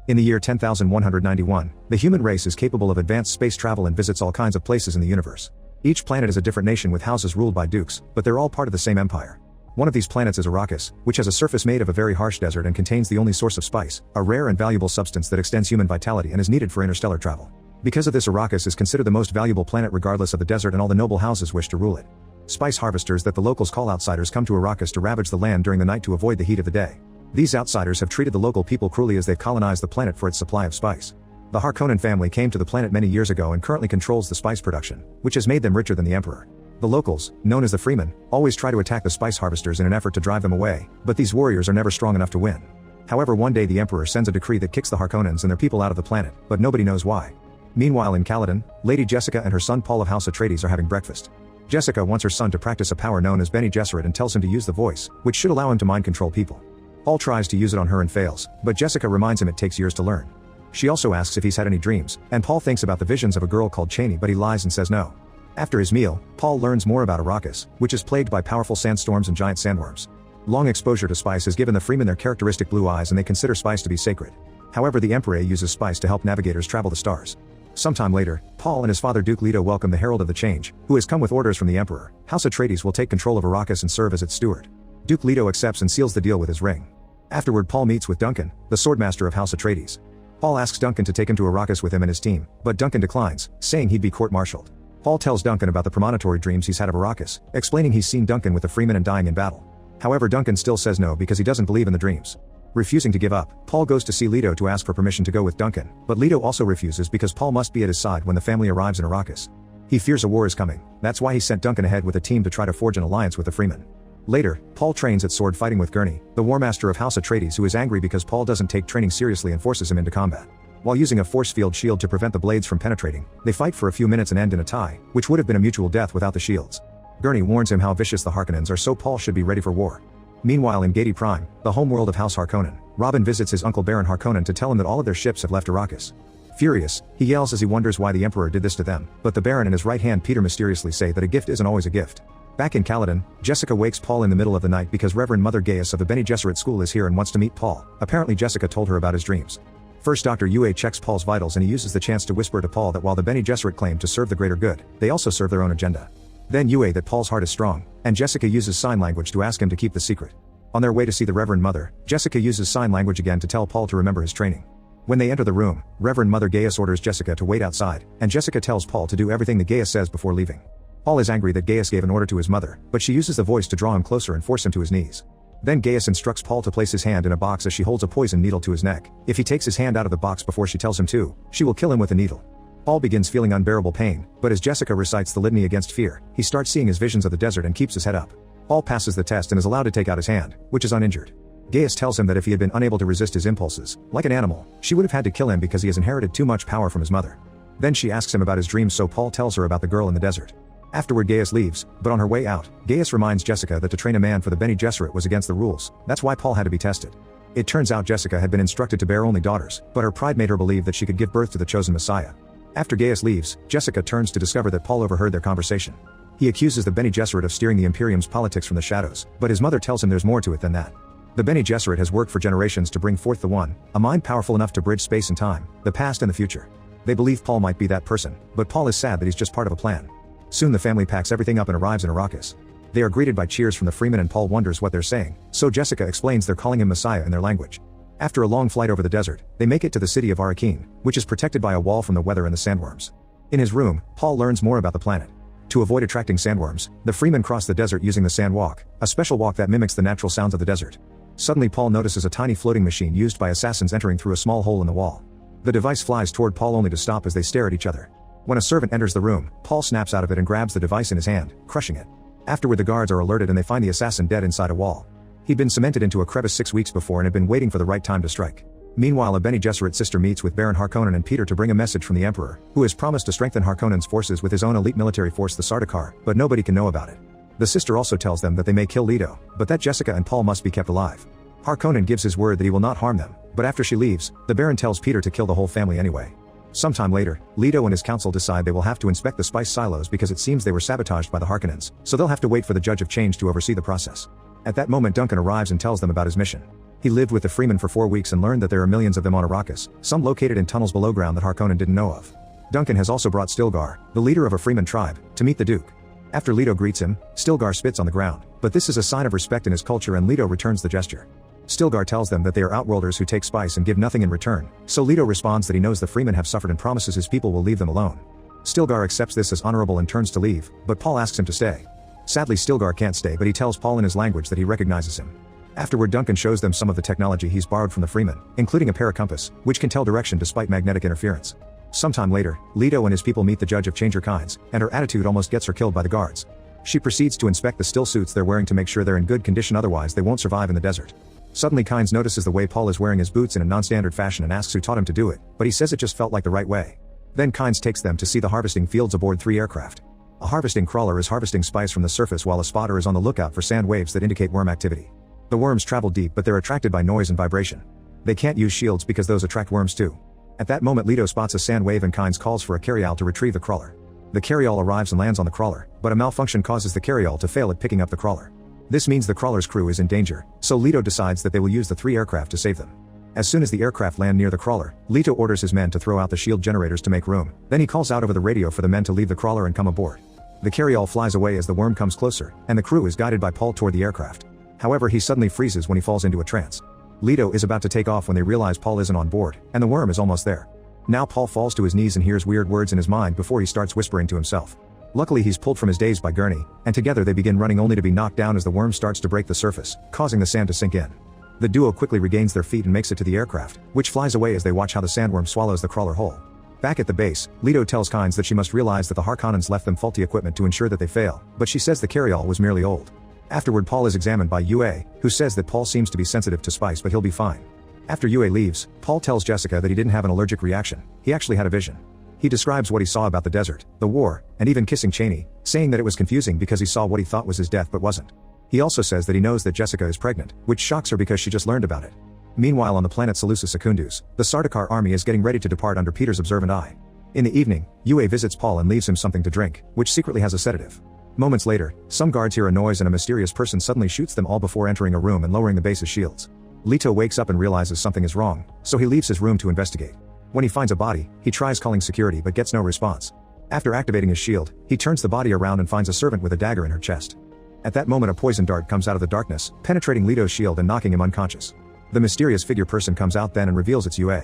In the year 10,191, the human race is capable of advanced space travel and visits all kinds of places in the universe. Each planet is a different nation with houses ruled by dukes, but they're all part of the same empire. One of these planets is Arrakis, which has a surface made of a very harsh desert and contains the only source of spice, a rare and valuable substance that extends human vitality and is needed for interstellar travel. Because of this, Arrakis is considered the most valuable planet regardless of the desert, and all the noble houses wish to rule it. Spice harvesters that the locals call outsiders come to Arrakis to ravage the land during the night to avoid the heat of the day. These outsiders have treated the local people cruelly as they've colonized the planet for its supply of spice. The Harkonnen family came to the planet many years ago and currently controls the spice production, which has made them richer than the Emperor. The locals, known as the Freemen, always try to attack the spice harvesters in an effort to drive them away, but these warriors are never strong enough to win. However, one day the Emperor sends a decree that kicks the Harkonnens and their people out of the planet, but nobody knows why. Meanwhile in Caladan, Lady Jessica and her son Paul of House Atreides are having breakfast. Jessica wants her son to practice a power known as Bene Gesserit and tells him to use the voice, which should allow him to mind control people. Paul tries to use it on her and fails, but Jessica reminds him it takes years to learn. She also asks if he's had any dreams, and Paul thinks about the visions of a girl called Chani, but he lies and says no. After his meal, Paul learns more about Arrakis, which is plagued by powerful sandstorms and giant sandworms. Long exposure to spice has given the Freemen their characteristic blue eyes, and they consider spice to be sacred. However, the Emperor uses spice to help navigators travel the stars. Sometime later, Paul and his father Duke Leto welcome the Herald of the Change, who has come with orders from the Emperor. House Atreides will take control of Arrakis and serve as its steward. Duke Leto accepts and seals the deal with his ring. Afterward, Paul meets with Duncan, the swordmaster of House Atreides. Paul asks Duncan to take him to Arrakis with him and his team, but Duncan declines, saying he'd be court-martialed. Paul tells Duncan about the premonitory dreams he's had of Arrakis, explaining he's seen Duncan with the Freemen and dying in battle. However, Duncan still says no because he doesn't believe in the dreams. Refusing to give up, Paul goes to see Leto to ask for permission to go with Duncan, but Leto also refuses because Paul must be at his side when the family arrives in Arrakis. He fears a war is coming, that's why he sent Duncan ahead with a team to try to forge an alliance with the Freemen. Later, Paul trains at sword fighting with Gurney, the War Master of House Atreides, who is angry because Paul doesn't take training seriously and forces him into combat. While using a force field shield to prevent the blades from penetrating, they fight for a few minutes and end in a tie, which would have been a mutual death without the shields. Gurney warns him how vicious the Harkonnens are, so Paul should be ready for war. Meanwhile in Gadi Prime, the homeworld of House Harkonnen, Robin visits his uncle Baron Harkonnen to tell him that all of their ships have left Arrakis. Furious, he yells as he wonders why the Emperor did this to them, but the Baron and his right hand Peter mysteriously say that a gift isn't always a gift. Back in Caladan, Jessica wakes Paul in the middle of the night because Reverend Mother Gaius of the Bene Gesserit school is here and wants to meet Paul. Apparently Jessica told her about his dreams. First, Dr. Yue checks Paul's vitals and he uses the chance to whisper to Paul that while the Bene Gesserit claim to serve the greater good, they also serve their own agenda. Then Yue that Paul's heart is strong, and Jessica uses sign language to ask him to keep the secret. On their way to see the Reverend Mother, Jessica uses sign language again to tell Paul to remember his training. When they enter the room, Reverend Mother Gaius orders Jessica to wait outside, and Jessica tells Paul to do everything that Gaius says before leaving. Paul is angry that Gaius gave an order to his mother, but she uses the voice to draw him closer and force him to his knees. Then Gaius instructs Paul to place his hand in a box as she holds a poison needle to his neck. If he takes his hand out of the box before she tells him to, she will kill him with a needle. Paul begins feeling unbearable pain, but as Jessica recites the litany against fear, he starts seeing his visions of the desert and keeps his head up. Paul passes the test and is allowed to take out his hand, which is uninjured. Gaius tells him that if he had been unable to resist his impulses, like an animal, she would have had to kill him because he has inherited too much power from his mother. Then she asks him about his dreams, so Paul tells her about the girl in the desert. Afterward Gaius leaves, but on her way out, Gaius reminds Jessica that to train a man for the Bene Gesserit was against the rules, that's why Paul had to be tested. It turns out Jessica had been instructed to bear only daughters, but her pride made her believe that she could give birth to the chosen Messiah. After Gaius leaves, Jessica turns to discover that Paul overheard their conversation. He accuses the Bene Gesserit of steering the Imperium's politics from the shadows, but his mother tells him there's more to it than that. The Bene Gesserit has worked for generations to bring forth the One, a mind powerful enough to bridge space and time, the past and the future. They believe Paul might be that person, but Paul is sad that he's just part of a plan. Soon the family packs everything up and arrives in Arrakis. They are greeted by cheers from the Freemen and Paul wonders what they're saying, so Jessica explains they're calling him Messiah in their language. After a long flight over the desert, they make it to the city of Arrakeen, which is protected by a wall from the weather and the sandworms. In his room, Paul learns more about the planet. To avoid attracting sandworms, the Freemen cross the desert using the sand walk, a special walk that mimics the natural sounds of the desert. Suddenly Paul notices a tiny floating machine used by assassins entering through a small hole in the wall. The device flies toward Paul only to stop as they stare at each other. When a servant enters the room, Paul snaps out of it and grabs the device in his hand, crushing it. Afterward the guards are alerted and they find the assassin dead inside a wall. He'd been cemented into a crevice 6 weeks before and had been waiting for the right time to strike. Meanwhile a Bene Gesserit sister meets with Baron Harkonnen and Peter to bring a message from the Emperor, who has promised to strengthen Harkonnen's forces with his own elite military force the Sardaukar, but nobody can know about it. The sister also tells them that they may kill Leto, but that Jessica and Paul must be kept alive. Harkonnen gives his word that he will not harm them, but after she leaves, the Baron tells Peter to kill the whole family anyway. Sometime later, Leto and his council decide they will have to inspect the spice silos because it seems they were sabotaged by the Harkonnens, so they'll have to wait for the Judge of Change to oversee the process. At that moment Duncan arrives and tells them about his mission. He lived with the Freeman for 4 weeks and learned that there are millions of them on Arrakis, some located in tunnels below ground that Harkonnen didn't know of. Duncan has also brought Stilgar, the leader of a Freeman tribe, to meet the Duke. After Leto greets him, Stilgar spits on the ground, but this is a sign of respect in his culture and Leto returns the gesture. Stilgar tells them that they are outworlders who take spice and give nothing in return, so Leto responds that he knows the Freemen have suffered and promises his people will leave them alone. Stilgar accepts this as honorable and turns to leave, but Paul asks him to stay. Sadly, Stilgar can't stay, but he tells Paul in his language that he recognizes him. Afterward, Duncan shows them some of the technology he's borrowed from the Freemen, including a paracompass, which can tell direction despite magnetic interference. Sometime later, Leto and his people meet the Judge of Changer Kynes, and her attitude almost gets her killed by the guards. She proceeds to inspect the still suits they're wearing to make sure they're in good condition, otherwise they won't survive in the desert. Suddenly Kynes notices the way Paul is wearing his boots in a non-standard fashion and asks who taught him to do it, but he says it just felt like the right way. Then Kynes takes them to see the harvesting fields aboard 3 aircraft. A harvesting crawler is harvesting spice from the surface while a spotter is on the lookout for sand waves that indicate worm activity. The worms travel deep, but they're attracted by noise and vibration. They can't use shields because those attract worms too. At that moment, Leto spots a sand wave and Kynes calls for a carryall to retrieve the crawler. The carryall arrives and lands on the crawler, but a malfunction causes the carryall to fail at picking up the crawler. This means the crawler's crew is in danger, so Leto decides that they will use the 3 aircraft to save them. As soon as the aircraft land near the crawler, Leto orders his men to throw out the shield generators to make room, then he calls out over the radio for the men to leave the crawler and come aboard. The carryall flies away as the worm comes closer, and the crew is guided by Paul toward the aircraft. However, he suddenly freezes when he falls into a trance. Leto is about to take off when they realize Paul isn't on board, and the worm is almost there. Now Paul falls to his knees and hears weird words in his mind before he starts whispering to himself. Luckily, he's pulled from his daze by Gurney, and together they begin running only to be knocked down as the worm starts to break the surface, causing the sand to sink in. The duo quickly regains their feet and makes it to the aircraft, which flies away as they watch how the sandworm swallows the crawler whole. Back at the base, Leto tells Kynes that she must realize that the Harkonnens left them faulty equipment to ensure that they fail, but she says the carryall was merely old. Afterward, Paul is examined by Yue, who says that Paul seems to be sensitive to spice, but he'll be fine. After Yue leaves, Paul tells Jessica that he didn't have an allergic reaction, he actually had a vision. He describes what he saw about the desert, the war, and even kissing Chaney, saying that it was confusing because he saw what he thought was his death but wasn't. He also says that he knows that Jessica is pregnant, which shocks her because she just learned about it. Meanwhile, on the planet Seleucus Secundus, the Sardaukar army is getting ready to depart under Peter's observant eye. In the evening, Yue visits Paul and leaves him something to drink, which secretly has a sedative. Moments later, some guards hear a noise and a mysterious person suddenly shoots them all before entering a room and lowering the base's shields. Leto wakes up and realizes something is wrong, so he leaves his room to investigate. When he finds a body, he tries calling security but gets no response. After activating his shield, he turns the body around and finds a servant with a dagger in her chest. At that moment, a poison dart comes out of the darkness, penetrating Leto's shield and knocking him unconscious. The mysterious figure person comes out then and reveals it's Yue.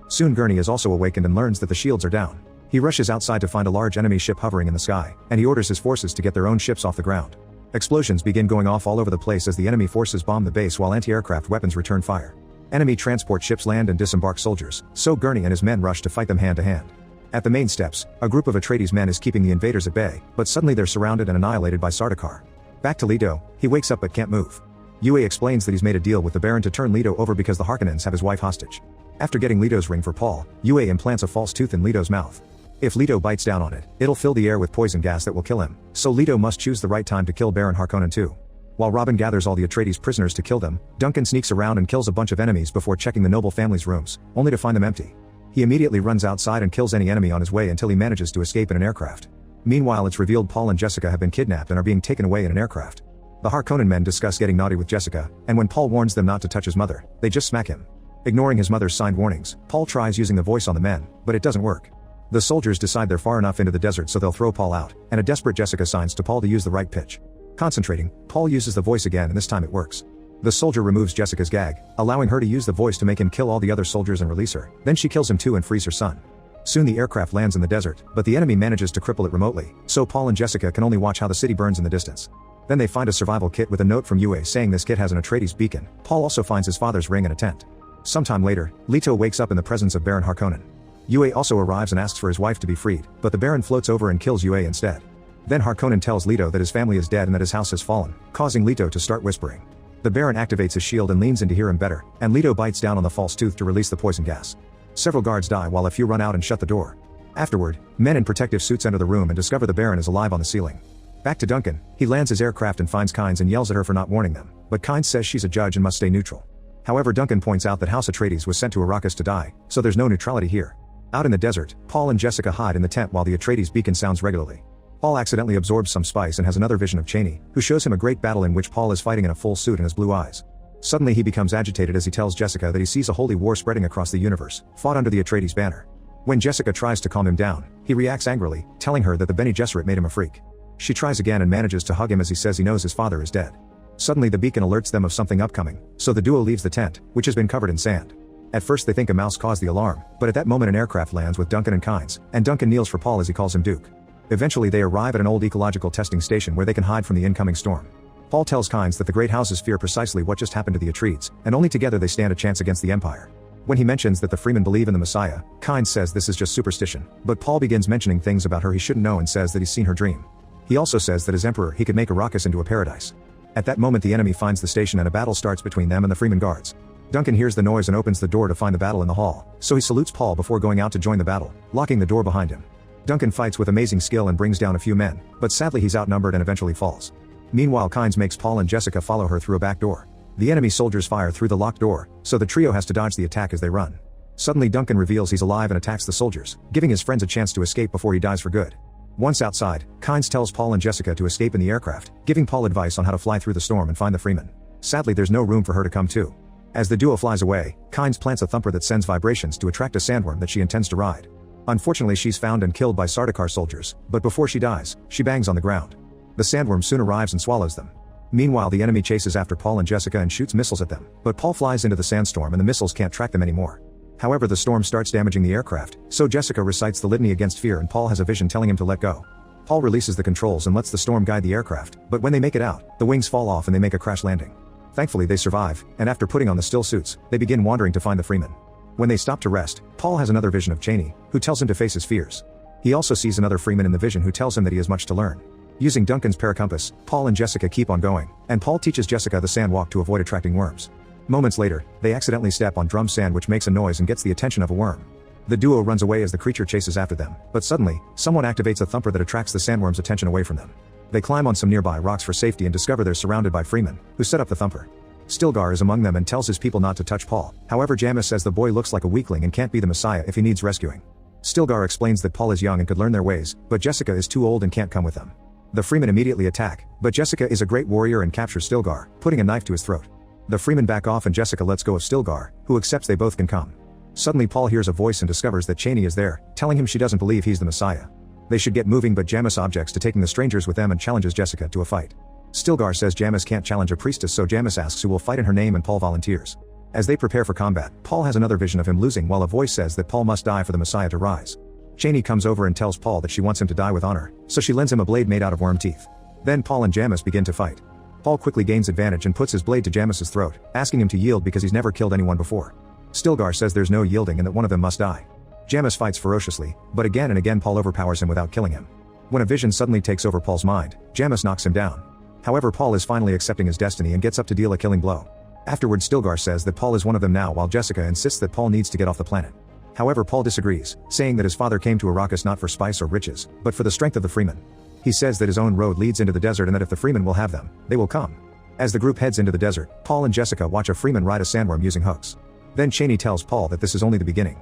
Soon Gurney is also awakened and learns that the shields are down. He rushes outside to find a large enemy ship hovering in the sky, and he orders his forces to get their own ships off the ground. Explosions begin going off all over the place as the enemy forces bomb the base while anti-aircraft weapons return fire. Enemy transport ships land and disembark soldiers, so Gurney and his men rush to fight them hand to hand. At the main steps, a group of Atreides men is keeping the invaders at bay, but suddenly they're surrounded and annihilated by Sardaukar. Back to Leto, he wakes up but can't move. Yue explains that he's made a deal with the Baron to turn Leto over because the Harkonnens have his wife hostage. After getting Leto's ring for Paul, Yue implants a false tooth in Leto's mouth. If Leto bites down on it, it'll fill the air with poison gas that will kill him, so Leto must choose the right time to kill Baron Harkonnen too. While Robin gathers all the Atreides prisoners to kill them, Duncan sneaks around and kills a bunch of enemies before checking the noble family's rooms, only to find them empty. He immediately runs outside and kills any enemy on his way until he manages to escape in an aircraft. Meanwhile, it's revealed Paul and Jessica have been kidnapped and are being taken away in an aircraft. The Harkonnen men discuss getting naughty with Jessica, and when Paul warns them not to touch his mother, they just smack him. Ignoring his mother's signed warnings, Paul tries using the voice on the men, but it doesn't work. The soldiers decide they're far enough into the desert so they'll throw Paul out, and a desperate Jessica signs to Paul to use the right pitch. Concentrating, Paul uses the voice again and this time it works. The soldier removes Jessica's gag, allowing her to use the voice to make him kill all the other soldiers and release her, then she kills him too and frees her son. Soon the aircraft lands in the desert, but the enemy manages to cripple it remotely, so Paul and Jessica can only watch how the city burns in the distance. Then they find a survival kit with a note from Yue saying this kit has an Atreides beacon. Paul also finds his father's ring in a tent. Sometime later, Leto wakes up in the presence of Baron Harkonnen. Yue also arrives and asks for his wife to be freed, but the Baron floats over and kills Yue instead. Then Harkonnen tells Leto that his family is dead and that his house has fallen, causing Leto to start whispering. The Baron activates his shield and leans in to hear him better, and Leto bites down on the false tooth to release the poison gas. Several guards die while a few run out and shut the door. Afterward, men in protective suits enter the room and discover the Baron is alive on the ceiling. Back to Duncan, he lands his aircraft and finds Kynes and yells at her for not warning them, but Kynes says she's a judge and must stay neutral. However, Duncan points out that House Atreides was sent to Arrakis to die, so there's no neutrality here. Out in the desert, Paul and Jessica hide in the tent while the Atreides beacon sounds regularly. Paul accidentally absorbs some spice and has another vision of Chaney, who shows him a great battle in which Paul is fighting in a full suit and has blue eyes. Suddenly he becomes agitated as he tells Jessica that he sees a holy war spreading across the universe, fought under the Atreides banner. When Jessica tries to calm him down, he reacts angrily, telling her that the Bene Gesserit made him a freak. She tries again and manages to hug him as he says he knows his father is dead. Suddenly the beacon alerts them of something upcoming, so the duo leaves the tent, which has been covered in sand. At first they think a mouse caused the alarm, but at that moment an aircraft lands with Duncan and Kynes, and Duncan kneels for Paul as he calls him Duke. Eventually they arrive at an old ecological testing station where they can hide from the incoming storm. Paul tells Kynes that the great houses fear precisely what just happened to the Atreides, and only together they stand a chance against the Empire. When he mentions that the Freemen believe in the Messiah, Kynes says this is just superstition, but Paul begins mentioning things about her he shouldn't know and says that he's seen her dream. He also says that as Emperor he could make Arrakis into a paradise. At that moment the enemy finds the station and a battle starts between them and the Freeman guards. Duncan hears the noise and opens the door to find the battle in the hall, so he salutes Paul before going out to join the battle, locking the door behind him. Duncan fights with amazing skill and brings down a few men, but sadly he's outnumbered and eventually falls. Meanwhile Kynes makes Paul and Jessica follow her through a back door. The enemy soldiers fire through the locked door, so the trio has to dodge the attack as they run. Suddenly Duncan reveals he's alive and attacks the soldiers, giving his friends a chance to escape before he dies for good. Once outside, Kynes tells Paul and Jessica to escape in the aircraft, giving Paul advice on how to fly through the storm and find the Freeman. Sadly there's no room for her to come too. As the duo flies away, Kynes plants a thumper that sends vibrations to attract a sandworm that she intends to ride. Unfortunately she's found and killed by Sardaukar soldiers, but before she dies, she bangs on the ground. The sandworm soon arrives and swallows them. Meanwhile the enemy chases after Paul and Jessica and shoots missiles at them, but Paul flies into the sandstorm and the missiles can't track them anymore. However the storm starts damaging the aircraft, so Jessica recites the litany against fear and Paul has a vision telling him to let go. Paul releases the controls and lets the storm guide the aircraft, but when they make it out, the wings fall off and they make a crash landing. Thankfully they survive, and after putting on the still suits, they begin wandering to find the Freeman. When they stop to rest, Paul has another vision of Chani, who tells him to face his fears. He also sees another Freeman in the vision who tells him that he has much to learn. Using Duncan's paracompass, Paul and Jessica keep on going, and Paul teaches Jessica the sand walk to avoid attracting worms. Moments later, they accidentally step on drum sand which makes a noise and gets the attention of a worm. The duo runs away as the creature chases after them, but suddenly, someone activates a thumper that attracts the sandworm's attention away from them. They climb on some nearby rocks for safety and discover they're surrounded by Freemen, who set up the thumper. Stilgar is among them and tells his people not to touch Paul, however Jamis says the boy looks like a weakling and can't be the Messiah if he needs rescuing. Stilgar explains that Paul is young and could learn their ways, but Jessica is too old and can't come with them. The Freemen immediately attack, but Jessica is a great warrior and captures Stilgar, putting a knife to his throat. The Freemen back off and Jessica lets go of Stilgar, who accepts they both can come. Suddenly Paul hears a voice and discovers that Chani is there, telling him she doesn't believe he's the Messiah. They should get moving but Jamis objects to taking the strangers with them and challenges Jessica to a fight. Stilgar says Jamis can't challenge a priestess so Jamis asks who will fight in her name and Paul volunteers. As they prepare for combat, Paul has another vision of him losing while a voice says that Paul must die for the Messiah to rise. Chani comes over and tells Paul that she wants him to die with honor, so she lends him a blade made out of worm teeth. Then Paul and Jamis begin to fight. Paul quickly gains advantage and puts his blade to Jamis's throat, asking him to yield because he's never killed anyone before. Stilgar says there's no yielding and that one of them must die. Jamis fights ferociously, but again and again Paul overpowers him without killing him. When a vision suddenly takes over Paul's mind, Jamis knocks him down. However Paul is finally accepting his destiny and gets up to deal a killing blow. Afterward Stilgar says that Paul is one of them now while Jessica insists that Paul needs to get off the planet. However Paul disagrees, saying that his father came to Arrakis not for spice or riches, but for the strength of the Freemen. He says that his own road leads into the desert and that if the Freemen will have them, they will come. As the group heads into the desert, Paul and Jessica watch a Freeman ride a sandworm using hooks. Then Chani tells Paul that this is only the beginning.